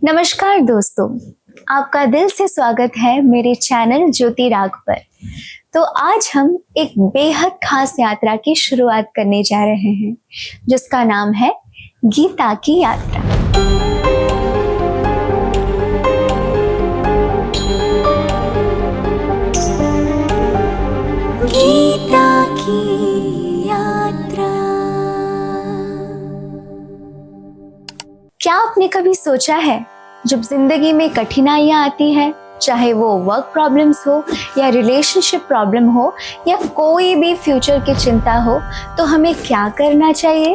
नमस्कार दोस्तों, आपका दिल से स्वागत है मेरे चैनल ज्योति राग पर। तो आज हम एक बेहद खास यात्रा की शुरुआत करने जा रहे हैं जिसका नाम है गीता की यात्रा। गीता की यात्रा। क्या आपने कभी सोचा है, जब जिंदगी में कठिनाइयां आती हैं, चाहे वो वर्क प्रॉब्लम्स हो या रिलेशनशिप प्रॉब्लम हो या कोई भी फ्यूचर की चिंता हो, तो हमें क्या करना चाहिए?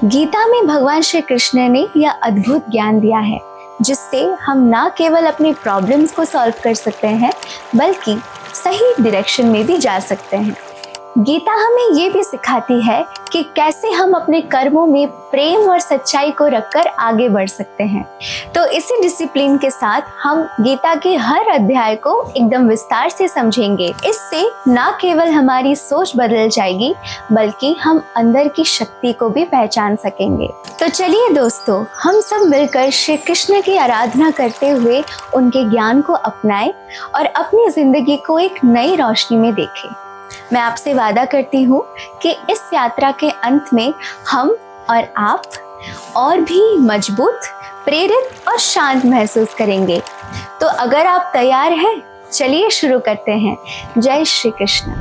गीता में भगवान श्री कृष्ण ने यह अद्भुत ज्ञान दिया है जिससे हम ना केवल अपनी प्रॉब्लम्स को सॉल्व कर सकते हैं बल्कि सही डायरेक्शन में भी जा सकते हैं। गीता हमें ये भी सिखाती है कि कैसे हम अपने कर्मों में प्रेम और सच्चाई को रखकर आगे बढ़ सकते हैं। तो इसी डिसिप्लिन के साथ हम गीता के हर अध्याय को एकदम विस्तार से समझेंगे। इससे ना केवल हमारी सोच बदल जाएगी बल्कि हम अंदर की शक्ति को भी पहचान सकेंगे। तो चलिए दोस्तों, हम सब मिलकर श्री कृष्ण की आराधना करते हुए उनके ज्ञान को अपनाएं और अपनी जिंदगी को एक नई रोशनी में देखें। मैं आपसे वादा करती हूँ कि इस यात्रा के अंत में हम और आप और भी मजबूत, प्रेरित और शांत महसूस करेंगे। तो अगर आप तैयार हैं, चलिए शुरू करते हैं। जय श्री कृष्ण।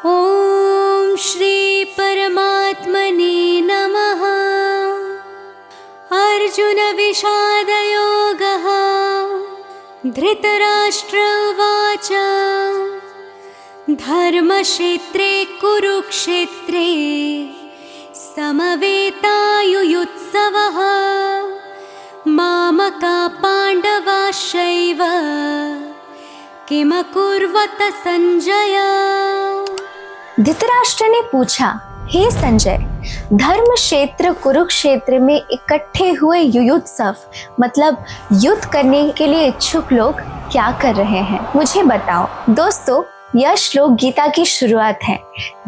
ओम श्री परमात्मने नमः। अर्जुन विषाद योगः। धृतराष्ट्र उवाच धर्मक्षेत्रे कुरुक्षेत्रे समवेतायुयुत्सवः मामका पाण्डवाश्चैव किमकुर्वत संजय। धृतराष्ट्र ने पूछा, हे संजय, धर्म क्षेत्र कुरुक्षेत्र में इकट्ठे हुए युयुत्सव मतलब युद्ध करने के लिए इच्छुक लोग क्या कर रहे हैं, मुझे बताओ। दोस्तों, यह श्लोक गीता की शुरुआत है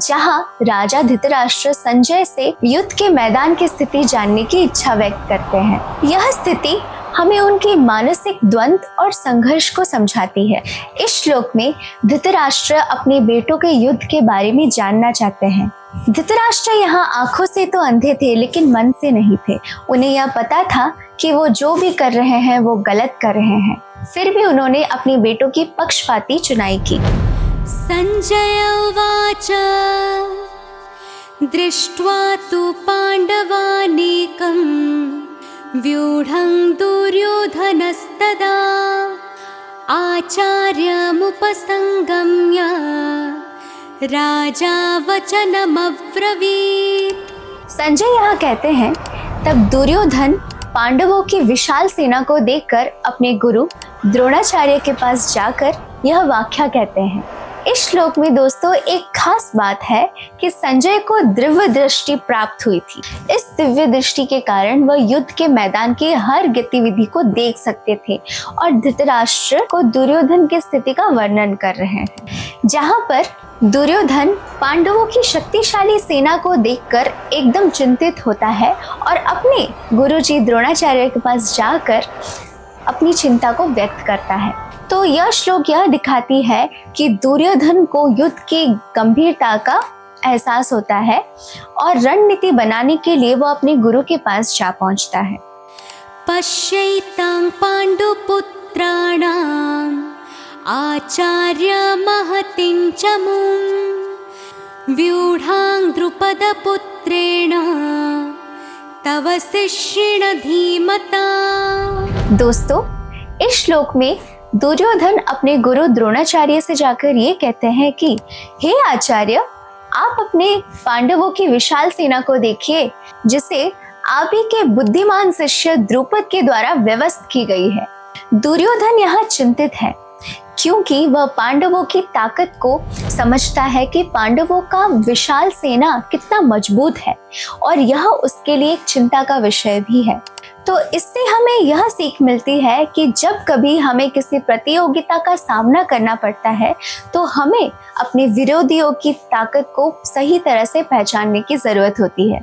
जहां राजा धृतराष्ट्र संजय से युद्ध के मैदान की स्थिति जानने की इच्छा व्यक्त करते हैं। यह स्थिति हमें उनके मानसिक द्वंद्व और संघर्ष को समझाती है। इस श्लोक में धृतराष्ट्र अपने बेटों के युद्ध के बारे में जानना चाहते हैं। धृतराष्ट्र यहाँ आंखों से तो अंधे थे लेकिन मन से नहीं थे। उन्हें यह पता था कि वो जो भी कर रहे हैं वो गलत कर रहे हैं। फिर भी उन्होंने अपने बेटों की पक्षपाती चुनाई की। संजय उवाच दृष्ट्वा तु पाण्डवानीकं व्यूढं दुर्योधनस्तदा आचार्यमुपसंगम्य राजा वचनमब्रवीत्। संजय यहाँ कहते हैं, तब दुर्योधन पांडवों की विशाल सेना को देखकर अपने गुरु द्रोणाचार्य के पास जाकर यह वाक्य कहते हैं। इस श्लोक में दोस्तों एक खास बात है कि संजय को दिव्य दृष्टि प्राप्त हुई थी। इस दिव्य दृष्टि के कारण वह युद्ध के मैदान की हर गतिविधि को देख सकते थे और धृतराष्ट्र को दुर्योधन की स्थिति का वर्णन कर रहे हैं। जहाँ पर दुर्योधन पांडवों की शक्तिशाली सेना को देखकर एकदम चिंतित होता है और अपने गुरुजी द्रोणाचार्य के पास जाकर अपनी चिंता को व्यक्त करता है। तो यह श्लोक यह दिखाती है कि दुर्योधन को युद्ध की गंभीरता का एहसास होता है और रणनीति बनाने के लिए वो अपने गुरु के पास जा पहुंचता है। पश्यैतां पाण्डुपुत्राणाम् आचार्य महतिं च मुं व्यूढां द्रुपदपुत्रेण तव शिष्येण धीमता। दोस्तों, इस श्लोक में दुर्योधन अपने गुरु द्रोणाचार्य से जाकर ये कहते हैं कि हे आचार्य, आप अपने पांडवों की विशाल सेना को देखिए जिसे आप ही के बुद्धिमान शिष्य द्रुपद के द्वारा व्यवस्थित की गई है। दुर्योधन यहाँ चिंतित है क्योंकि वह पांडवों की ताकत को समझता है कि पांडवों का विशाल सेना कितना मजबूत है और यह उसके लिए एक चिंता का विषय भी है। तो इससे हमें यह सीख मिलती है कि जब कभी हमें किसी प्रतियोगिता का सामना करना पड़ता है तो हमें अपने विरोधियों की ताकत को सही तरह से पहचानने की ज़रूरत होती है।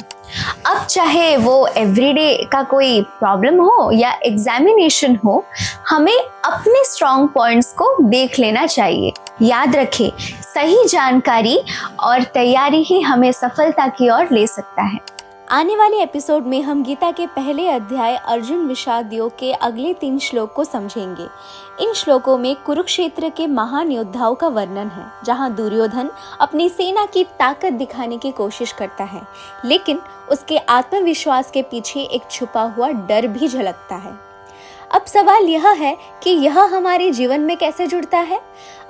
अब चाहे वो एवरीडे का कोई प्रॉब्लम हो या एग्जामिनेशन हो, हमें अपने स्ट्रॉन्ग पॉइंट्स को देख लेना चाहिए। याद रखें, सही जानकारी और तैयारी ही हमें सफलता की ओर ले सकता है। आने वाले एपिसोड में हम गीता के पहले अध्याय अर्जुन विषाद योग के अगले 3 श्लोक को समझेंगे। इन श्लोकों में कुरुक्षेत्र के महान योद्धाओं का वर्णन है, जहां दुर्योधन अपनी सेना की ताकत दिखाने की कोशिश करता है, लेकिन उसके आत्मविश्वास के पीछे एक छुपा हुआ डर भी झलकता है। अब सवाल यह है कि यह हमारे जीवन में कैसे जुड़ता है।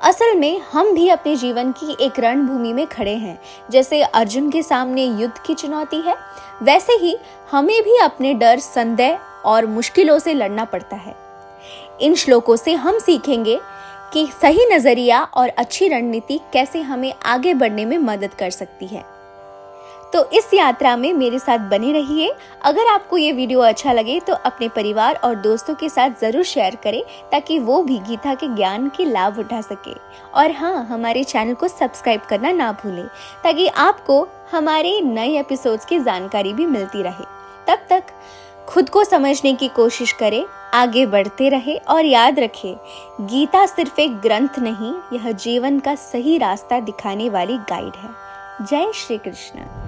असल में हम भी अपने जीवन की एक रणभूमि में खड़े हैं। जैसे अर्जुन के सामने युद्ध की चुनौती है, वैसे ही हमें भी अपने डर, संदेह और मुश्किलों से लड़ना पड़ता है। इन श्लोकों से हम सीखेंगे कि सही नजरिया और अच्छी रणनीति कैसे हमें आगे बढ़ने में मदद कर सकती है। तो इस यात्रा में मेरे साथ बने रहिए। अगर आपको ये वीडियो अच्छा लगे तो अपने परिवार और दोस्तों के साथ जरूर शेयर करें, ताकि वो भी गीता के ज्ञान के लाभ उठा सके। और हाँ, हमारे चैनल को सब्सक्राइब करना ना भूलें, ताकि आपको हमारे नए एपिसोड्स की जानकारी भी मिलती रहे। तब तक खुद को समझने की कोशिश करें, आगे बढ़ते रहे और याद रखें, गीता सिर्फ एक ग्रंथ नहीं, यह जीवन का सही रास्ता दिखाने वाली गाइड है। जय श्री कृष्ण।